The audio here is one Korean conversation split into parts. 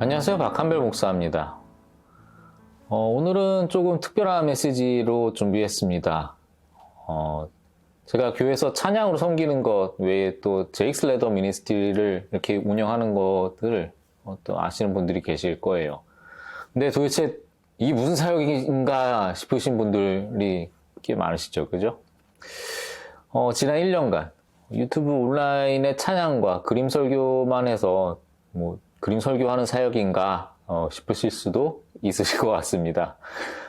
안녕하세요. 박한별 목사입니다. 오늘은 조금 특별한 메시지로 준비했습니다. 제가 교회에서 찬양으로 섬기는 것 외에 또 제익스 레더 미니스트리를 이렇게 운영하는 것을 또 아시는 분들이 계실 거예요. 근데 도대체 이게 무슨 사역인가 싶으신 분들이 꽤 많으시죠, 그죠? 지난 1년간 유튜브 온라인의 찬양과 그림 설교만 해서 그림 설교하는 사역인가 싶으실 수도 있으실 것 같습니다.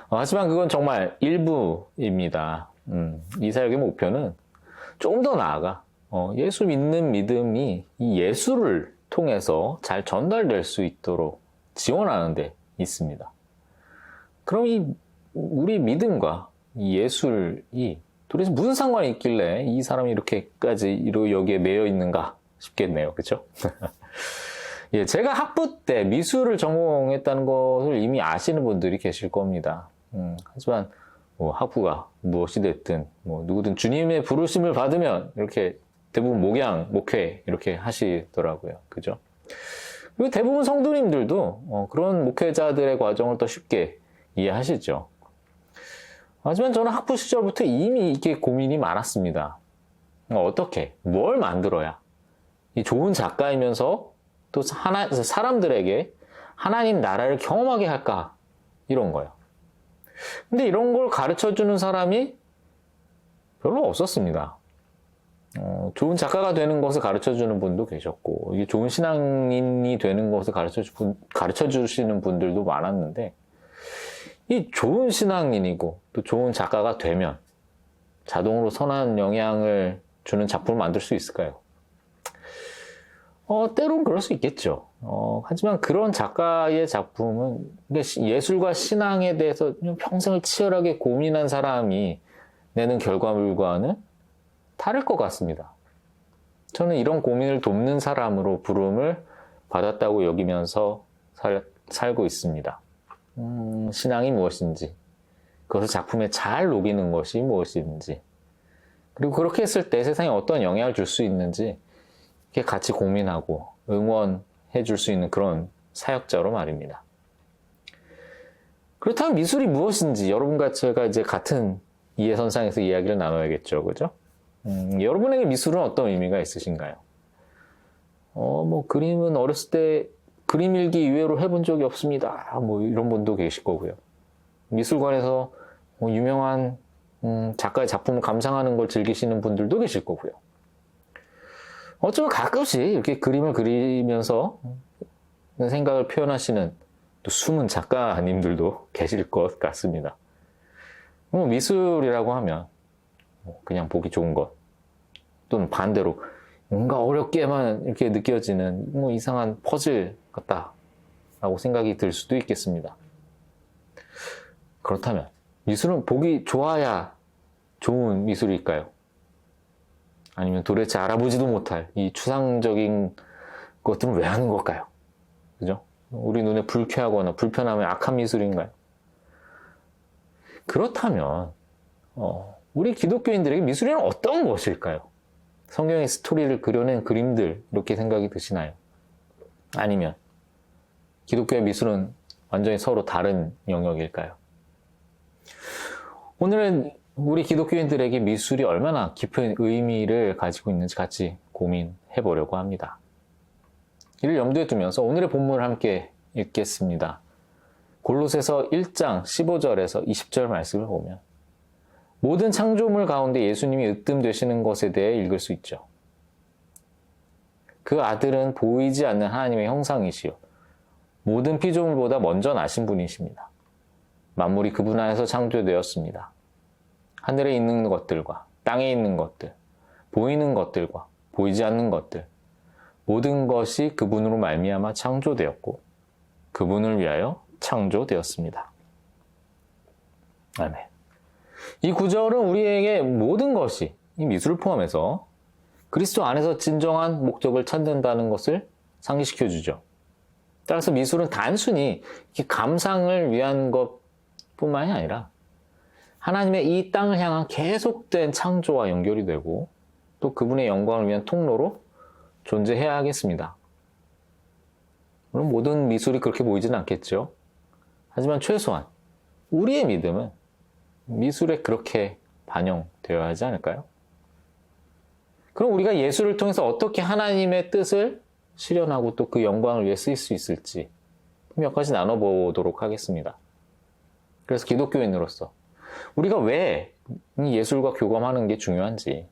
하지만 그건 정말 일부입니다. 이 사역의 목표는 조금 더 나아가 예수 믿는 믿음이 이 예수를 통해서 잘 전달될 수 있도록 지원하는 데 있습니다. 그럼 우리 믿음과 이 예술이 도대체 무슨 상관이 있길래 이 사람이 이렇게까지 여기에 매여 있는가 싶겠네요. 그렇죠? 예, 제가 학부 때 미술을 전공했다는 것을 이미 아시는 분들이 계실 겁니다. 하지만 학부가 무엇이 됐든 누구든 주님의 부르심을 받으면 이렇게 대부분 목회 이렇게 하시더라고요. 그죠? 그리고 대부분 성도님들도 그런 목회자들의 과정을 더 쉽게 이해하시죠. 하지만 저는 학부 시절부터 이미 이게 고민이 많았습니다. 어떻게, 뭘 만들어야 이 좋은 작가이면서 또 사람들에게 하나님 나라를 경험하게 할까? 이런 거예요. 근데 이런 걸 가르쳐주는 사람이 별로 없었습니다. 좋은 작가가 되는 것을 가르쳐주는 분도 계셨고, 이게 좋은 신앙인이 되는 것을 가르쳐주시는 분들도 많았는데, 이 좋은 신앙인이고 또 좋은 작가가 되면 자동으로 선한 영향을 주는 작품을 만들 수 있을까요? 때론 그럴 수 있겠죠. 하지만 그런 작가의 작품은 예술과 신앙에 대해서 평생을 치열하게 고민한 사람이 내는 결과물과는 다를 것 같습니다. 저는 이런 고민을 돕는 사람으로 부름을 받았다고 여기면서 살고 있습니다. 신앙이 무엇인지, 그것을 작품에 잘 녹이는 것이 무엇인지, 그리고 그렇게 했을 때 세상에 어떤 영향을 줄 수 있는지 이렇게 같이 고민하고 응원해 줄 수 있는 그런 사역자로 말입니다. 그렇다면 미술이 무엇인지 여러분과 제가 이제 같은 이해선상에서 이야기를 나눠야겠죠. 그죠? 여러분에게 미술은 어떤 의미가 있으신가요? 그림은 어렸을 때 그림 일기 이외로 해본 적이 없습니다. 이런 분도 계실 거고요. 미술관에서 유명한 작가의 작품을 감상하는 걸 즐기시는 분들도 계실 거고요. 어쩌면 가끔씩 이렇게 그림을 그리면서 생각을 표현하시는 또 숨은 작가님들도 계실 것 같습니다. 미술이라고 하면 그냥 보기 좋은 것, 또는 반대로 뭔가 어렵게만 이렇게 느껴지는 이상한 퍼즐 같다라고 생각이 들 수도 있겠습니다. 그렇다면 미술은 보기 좋아야 좋은 미술일까요? 아니면 도대체 알아보지도 못할 이 추상적인 것들은 왜 하는 걸까요? 그죠? 우리 눈에 불쾌하거나 불편하면 악한 미술인가요? 그렇다면 우리 기독교인들에게 미술이란 어떤 것일까요? 성경의 스토리를 그려낸 그림들 이렇게 생각이 드시나요? 아니면 기독교의 미술은 완전히 서로 다른 영역일까요? 오늘은 우리 기독교인들에게 미술이 얼마나 깊은 의미를 가지고 있는지 같이 고민해 보려고 합니다. 이를 염두에 두면서 오늘의 본문을 함께 읽겠습니다. 골로새서 1장 15절에서 20절 말씀을 보면 모든 창조물 가운데 예수님이 으뜸되시는 것에 대해 읽을 수 있죠. 그 아들은 보이지 않는 하나님의 형상이시요 모든 피조물보다 먼저 나신 분이십니다. 만물이 그분 안에서 창조되었습니다. 하늘에 있는 것들과 땅에 있는 것들, 보이는 것들과 보이지 않는 것들, 모든 것이 그분으로 말미암아 창조되었고 그분을 위하여 창조되었습니다. 아멘. 이 구절은 우리에게 모든 것이 이 미술을 포함해서 그리스도 안에서 진정한 목적을 찾는다는 것을 상기시켜 주죠. 따라서 미술은 단순히 감상을 위한 것뿐만이 아니라 하나님의 이 땅을 향한 계속된 창조와 연결이 되고 또 그분의 영광을 위한 통로로 존재해야 하겠습니다. 물론 모든 미술이 그렇게 보이지는 않겠죠. 하지만 최소한 우리의 믿음은 미술에 그렇게 반영되어야 하지 않을까요? 그럼 우리가 예술을 통해서 어떻게 하나님의 뜻을 실현하고 또 그 영광을 위해 쓰일 수 있을지 몇 가지 나눠보도록 하겠습니다. 그래서 기독교인으로서 우리가 왜 예술과 교감하는 게 중요한지,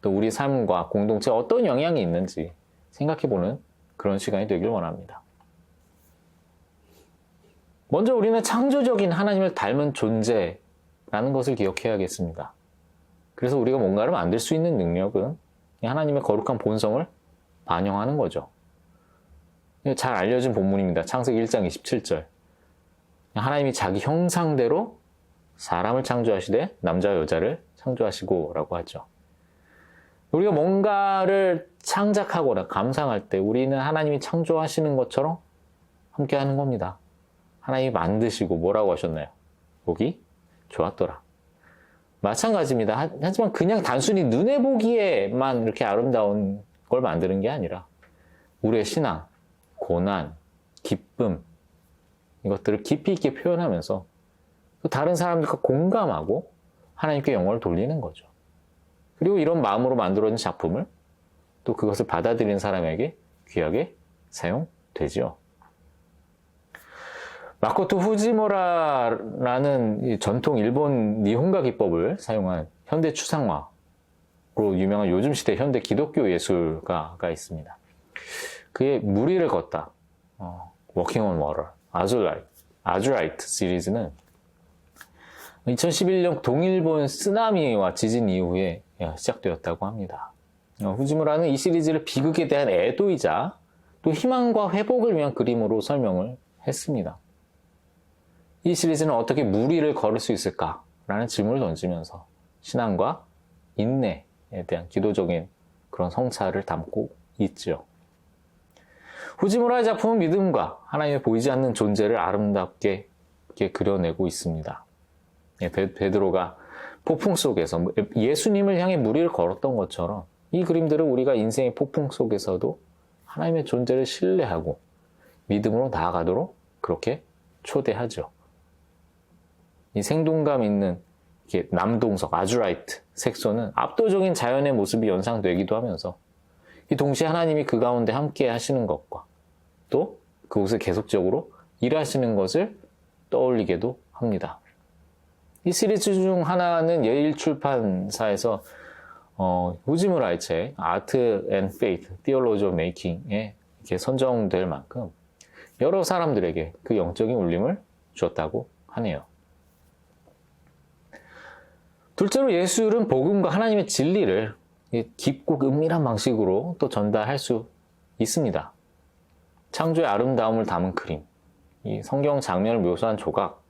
또 우리 삶과 공동체에 어떤 영향이 있는지 생각해보는 그런 시간이 되길 원합니다. 먼저 우리는 창조적인 하나님을 닮은 존재라는 것을 기억해야겠습니다. 그래서 우리가 뭔가를 만들 수 있는 능력은 하나님의 거룩한 본성을 반영하는 거죠. 잘 알려진 본문입니다. 창세기 1장 27절. 하나님이 자기 형상대로 사람을 창조하시되 남자와 여자를 창조하시고 라고 하죠. 우리가 뭔가를 창작하거나 감상할 때 우리는 하나님이 창조하시는 것처럼 함께 하는 겁니다. 하나님이 만드시고 뭐라고 하셨나요? 보기 좋았더라. 마찬가지입니다. 하지만 그냥 단순히 눈에 보기에만 이렇게 아름다운 걸 만드는 게 아니라 우리의 신앙, 고난, 기쁨 이것들을 깊이 있게 표현하면서 또 다른 사람들과 공감하고 하나님께 영광을 돌리는 거죠. 그리고 이런 마음으로 만들어진 작품을 또 그것을 받아들이는 사람에게 귀하게 사용되지요. 마코토 후지무라라는 전통 일본 니혼가 기법을 사용한 현대 추상화로 유명한 요즘 시대 현대 기독교 예술가가 있습니다. 그의 무리를 걷다, Walking on Water, 아주라이트 시리즈는 2011년 동일본 쓰나미와 지진 이후에 시작되었다고 합니다. 후지무라는 이 시리즈를 비극에 대한 애도이자 또 희망과 회복을 위한 그림으로 설명을 했습니다. 이 시리즈는 어떻게 무리를 걸을 수 있을까라는 질문을 던지면서 신앙과 인내에 대한 기도적인 그런 성찰을 담고 있죠. 후지무라의 작품은 믿음과 하나님의 보이지 않는 존재를 아름답게 그려내고 있습니다. 베드로가 폭풍 속에서 예수님을 향해 무리를 걸었던 것처럼 이 그림들은 우리가 인생의 폭풍 속에서도 하나님의 존재를 신뢰하고 믿음으로 나아가도록 그렇게 초대하죠. 이 생동감 있는 남동석, 아주라이트 색소는 압도적인 자연의 모습이 연상되기도 하면서 이 동시에 하나님이 그 가운데 함께 하시는 것과 또 그곳에 계속적으로 일하시는 것을 떠올리게도 합니다. 이 시리즈 중 하나는 예일 출판사에서 후지무라의 책 아트 앤 페이트, Theology of Making에 이렇게 선정될 만큼 여러 사람들에게 그 영적인 울림을 주었다고 하네요. 둘째로 예술은 복음과 하나님의 진리를 깊고 은밀한 방식으로 또 전달할 수 있습니다. 창조의 아름다움을 담은 그림, 이 성경 장면을 묘사한 조각,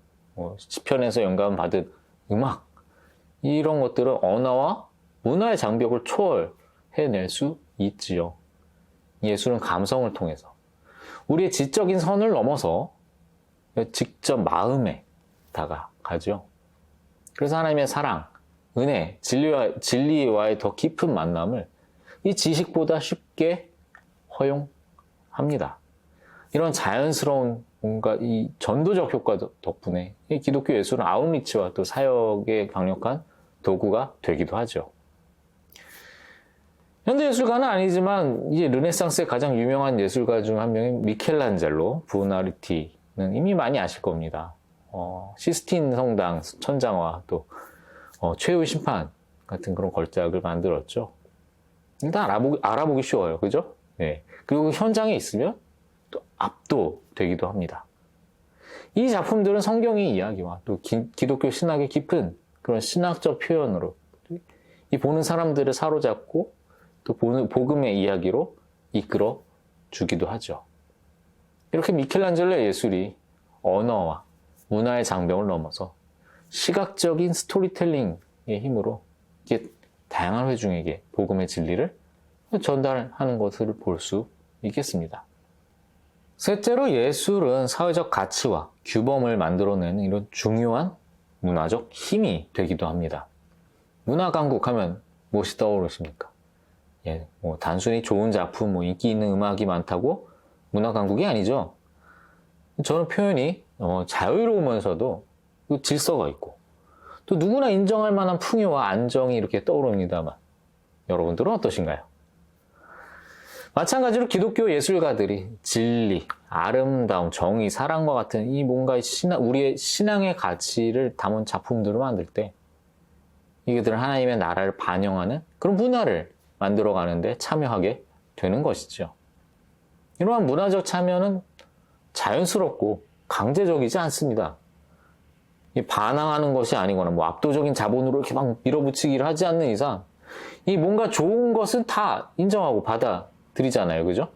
시편에서 영감을 받은 음악, 이런 것들은 언어와 문화의 장벽을 초월해낼 수 있지요. 예술은 감성을 통해서 우리의 지적인 선을 넘어서 직접 마음에 다가가죠. 그래서 하나님의 사랑, 은혜, 진리와의 더 깊은 만남을 이 지식보다 쉽게 허용합니다. 이런 자연스러운 뭔가 이 전도적 효과 덕분에 이 기독교 예술은 아웃리치와 또 사역의 강력한 도구가 되기도 하죠. 현대 예술가는 아니지만 이제 르네상스의 가장 유명한 예술가 중 한 명인 미켈란젤로 부나리티는 이미 많이 아실 겁니다. 시스틴 성당 천장화 또 최후의 심판 같은 그런 걸작을 만들었죠. 일단 알아보기 쉬워요. 그죠? 네. 그리고 현장에 있으면 또 압도되기도 합니다. 이 작품들은 성경의 이야기와 또 기독교 신학의 깊은 그런 신학적 표현으로 이 보는 사람들을 사로잡고 또 복음의 이야기로 이끌어 주기도 하죠. 이렇게 미켈란젤로의 예술이 언어와 문화의 장벽을 넘어서 시각적인 스토리텔링의 힘으로 이렇게 다양한 회중에게 복음의 진리를 전달하는 것을 볼 수 있겠습니다. 셋째로 예술은 사회적 가치와 규범을 만들어내는 이런 중요한 문화적 힘이 되기도 합니다. 문화 강국하면 무엇이 떠오르십니까? 단순히 좋은 작품, 인기 있는 음악이 많다고 문화 강국이 아니죠. 저는 표현이 자유로우면서도 질서가 있고 또 누구나 인정할 만한 풍요와 안정이 이렇게 떠오릅니다만 여러분들은 어떠신가요? 마찬가지로 기독교 예술가들이 진리, 아름다움, 정의, 사랑과 같은 이 뭔가 우리의 신앙의 가치를 담은 작품들을 만들 때 이들은 하나님의 나라를 반영하는 그런 문화를 만들어가는데 참여하게 되는 것이죠. 이러한 문화적 참여는 자연스럽고 강제적이지 않습니다. 반항하는 것이 아니거나 압도적인 자본으로 이렇게 막 밀어붙이기를 하지 않는 이상 이 뭔가 좋은 것은 다 인정하고 받아들이잖아요. 그죠?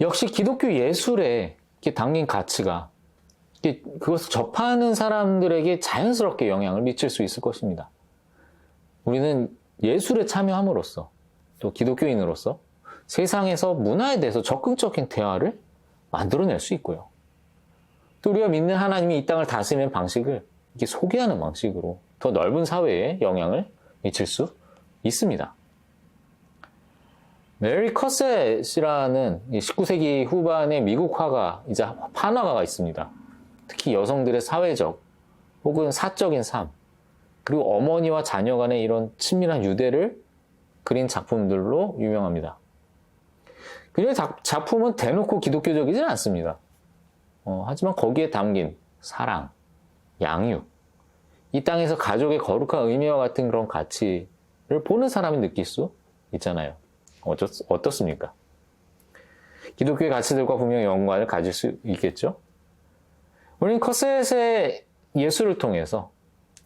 역시 기독교 예술에 담긴 가치가 그것을 접하는 사람들에게 자연스럽게 영향을 미칠 수 있을 것입니다. 우리는 예술에 참여함으로써 또 기독교인으로서 세상에서 문화에 대해서 적극적인 대화를 만들어낼 수 있고요. 또 우리가 믿는 하나님이 이 땅을 다스리는 방식을 이렇게 소개하는 방식으로 더 넓은 사회에 영향을 미칠 수 있습니다. 메리 커셋이라는 19세기 후반의 미국 화가이자 판화가가 있습니다. 특히 여성들의 사회적 혹은 사적인 삶, 그리고 어머니와 자녀 간의 이런 친밀한 유대를 그린 작품들로 유명합니다. 그녀의 작품은 대놓고 기독교적이진 않습니다. 하지만 거기에 담긴 사랑, 양육, 이 땅에서 가족의 거룩한 의미와 같은 그런 가치를 보는 사람이 느낄 수 있잖아요. 어떻습니까? 기독교의 가치들과 분명히 연관을 가질 수 있겠죠? 우리는 커셋의 예술을 통해서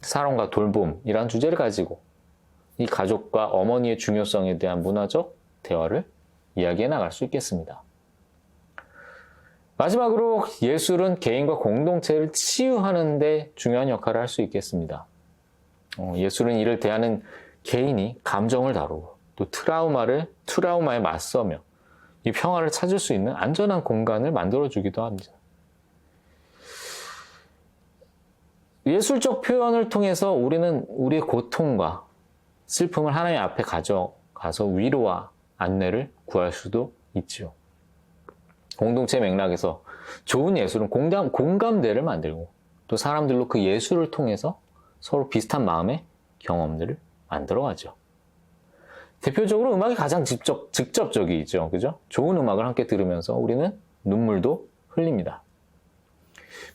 사랑과 돌봄이라는 주제를 가지고 이 가족과 어머니의 중요성에 대한 문화적 대화를 이야기해 나갈 수 있겠습니다. 마지막으로 예술은 개인과 공동체를 치유하는 데 중요한 역할을 할 수 있겠습니다. 예술은 이를 대하는 개인이 감정을 다루고 또 트라우마에 맞서며 이 평화를 찾을 수 있는 안전한 공간을 만들어주기도 합니다. 예술적 표현을 통해서 우리는 우리의 고통과 슬픔을 하나님 앞에 가져가서 위로와 안내를 구할 수도 있지요. 공동체 맥락에서 좋은 예술은 공감대를 만들고 또 사람들로 그 예술을 통해서 서로 비슷한 마음의 경험들을 만들어가죠. 대표적으로 음악이 가장 직접적이죠. 그죠? 좋은 음악을 함께 들으면서 우리는 눈물도 흘립니다.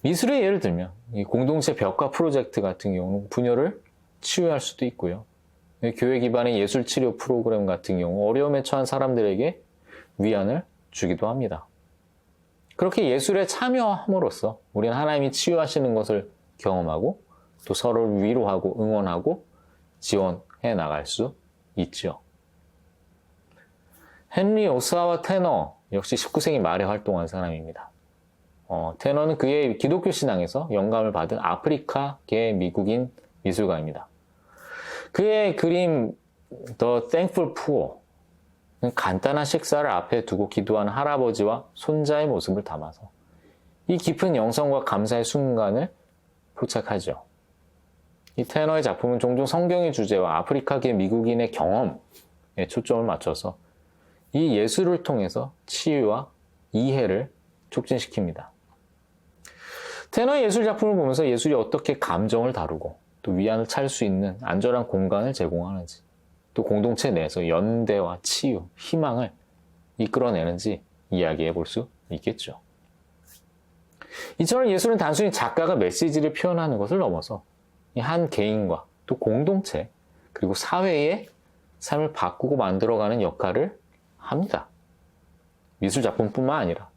미술의 예를 들면 이 공동체 벽화 프로젝트 같은 경우는 분열을 치유할 수도 있고요. 교회 기반의 예술 치료 프로그램 같은 경우 어려움에 처한 사람들에게 위안을 주기도 합니다. 그렇게 예술에 참여함으로써 우리는 하나님이 치유하시는 것을 경험하고 또 서로를 위로하고 응원하고 지원해 나갈 수 있죠. 헨리 오스하와 테너 역시 19세기 말에 활동한 사람입니다. 테너는 그의 기독교 신앙에서 영감을 받은 아프리카계 미국인 미술가입니다. 그의 그림 The Thankful Poor는 간단한 식사를 앞에 두고 기도하는 할아버지와 손자의 모습을 담아서 이 깊은 영성과 감사의 순간을 포착하죠. 이 테너의 작품은 종종 성경의 주제와 아프리카계 미국인의 경험에 초점을 맞춰서 이 예술을 통해서 치유와 이해를 촉진시킵니다. 테너의 예술 작품을 보면서 예술이 어떻게 감정을 다루고 또 위안을 찾을 수 있는 안전한 공간을 제공하는지 또 공동체 내에서 연대와 치유, 희망을 이끌어내는지 이야기해 볼 수 있겠죠. 이처럼 예술은 단순히 작가가 메시지를 표현하는 것을 넘어서 한 개인과 또 공동체 그리고 사회의 삶을 바꾸고 만들어가는 역할을 합니다. 미술 작품뿐만 아니라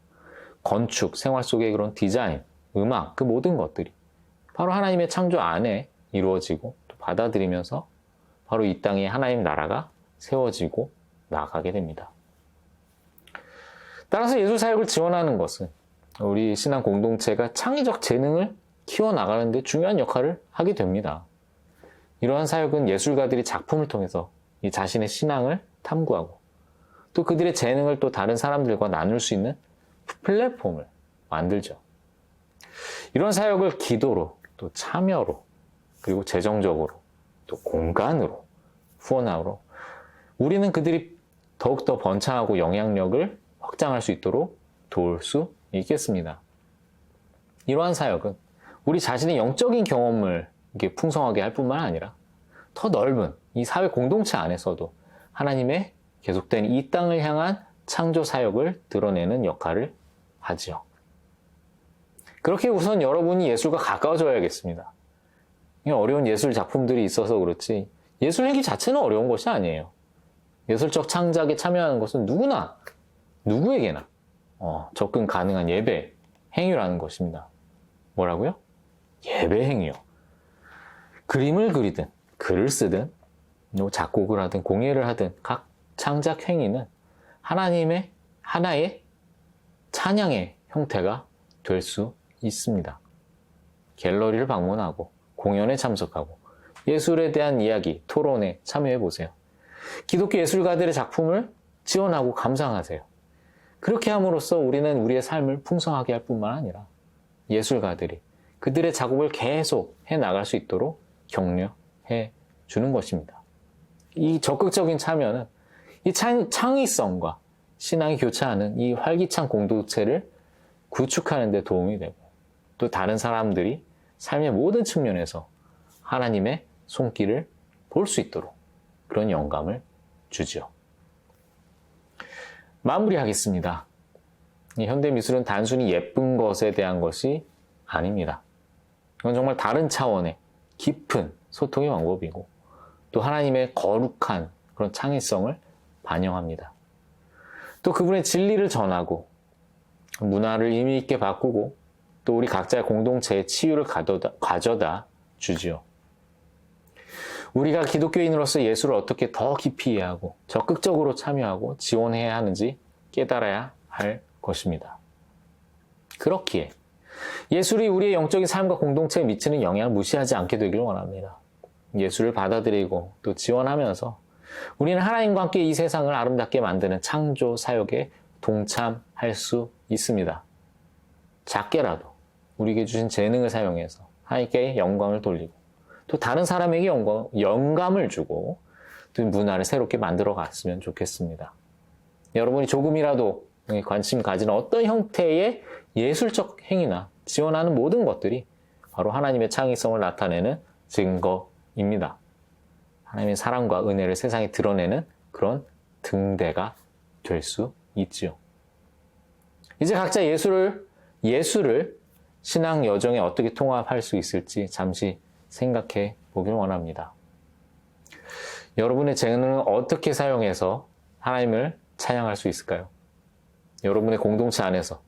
건축, 생활 속의 그런 디자인, 음악, 그 모든 것들이 바로 하나님의 창조 안에 이루어지고 또 받아들이면서 바로 이 땅에 하나님 나라가 세워지고 나가게 됩니다. 따라서 예술 사역을 지원하는 것은 우리 신앙 공동체가 창의적 재능을 키워나가는 데 중요한 역할을 하게 됩니다. 이러한 사역은 예술가들이 작품을 통해서 이 자신의 신앙을 탐구하고 또 그들의 재능을 또 다른 사람들과 나눌 수 있는 플랫폼을 만들죠. 이런 사역을 기도로 또 참여로 그리고 재정적으로 또 공간으로 후원함으로 우리는 그들이 더욱더 번창하고 영향력을 확장할 수 있도록 도울 수 있겠습니다. 이러한 사역은 우리 자신의 영적인 경험을 이렇게 풍성하게 할 뿐만 아니라 더 넓은 이 사회 공동체 안에서도 하나님의 계속된 이 땅을 향한 창조 사역을 드러내는 역할을 하지요. 그렇게 우선 여러분이 예술과 가까워져야겠습니다. 어려운 예술 작품들이 있어서 그렇지 예술 행위 자체는 어려운 것이 아니에요. 예술적 창작에 참여하는 것은 누구에게나 접근 가능한 예배 행위라는 것입니다. 뭐라고요? 예배 행위요. 그림을 그리든 글을 쓰든 작곡을 하든 공예를 하든 각 창작 행위는 하나님의 하나의 찬양의 형태가 될 수 있습니다. 갤러리를 방문하고 공연에 참석하고 예술에 대한 이야기, 토론에 참여해 보세요. 기독교 예술가들의 작품을 지원하고 감상하세요. 그렇게 함으로써 우리는 우리의 삶을 풍성하게 할 뿐만 아니라 예술가들이 그들의 작업을 계속 해나갈 수 있도록 격려해 주는 것입니다. 이 적극적인 참여는 이 창의성과 신앙이 교차하는 이 활기찬 공동체를 구축하는 데 도움이 되고 또 다른 사람들이 삶의 모든 측면에서 하나님의 손길을 볼 수 있도록 그런 영감을 주죠. 마무리하겠습니다. 이 현대미술은 단순히 예쁜 것에 대한 것이 아닙니다. 이건 정말 다른 차원의 깊은 소통의 방법이고 또 하나님의 거룩한 그런 창의성을 반영합니다. 또 그분의 진리를 전하고 문화를 의미 있게 바꾸고 또 우리 각자의 공동체의 치유를 가져다 주지요. 우리가 기독교인으로서 예술을 어떻게 더 깊이 이해하고 적극적으로 참여하고 지원해야 하는지 깨달아야 할 것입니다. 그렇기에 예술이 우리의 영적인 삶과 공동체에 미치는 영향을 무시하지 않게 되길 원합니다. 예술을 받아들이고 또 지원하면서 우리는 하나님과 함께 이 세상을 아름답게 만드는 창조 사역에 동참할 수 있습니다. 작게라도 우리에게 주신 재능을 사용해서 하나님께 영광을 돌리고 또 다른 사람에게 영감을 주고 또 문화를 새롭게 만들어 갔으면 좋겠습니다. 여러분이 조금이라도 관심 가지는 어떤 형태의 예술적 행위나 지원하는 모든 것들이 바로 하나님의 창의성을 나타내는 증거입니다. 하나님의 사랑과 은혜를 세상에 드러내는 그런 등대가 될 수 있지요. 이제 각자 예술을 신앙 여정에 어떻게 통합할 수 있을지 잠시 생각해 보길 원합니다. 여러분의 재능을 어떻게 사용해서 하나님을 찬양할 수 있을까요? 여러분의 공동체 안에서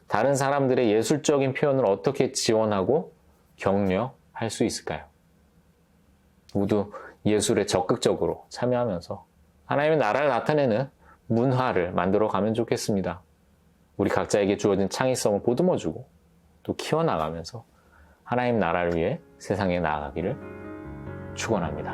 다른 사람들의 예술적인 표현을 어떻게 지원하고 격려할 수 있을까요? 모두 예술에 적극적으로 참여하면서 하나님의 나라를 나타내는 문화를 만들어 가면 좋겠습니다. 우리 각자에게 주어진 창의성을 보듬어주고 또 키워나가면서 하나님 나라를 위해 세상에 나아가기를 축원합니다.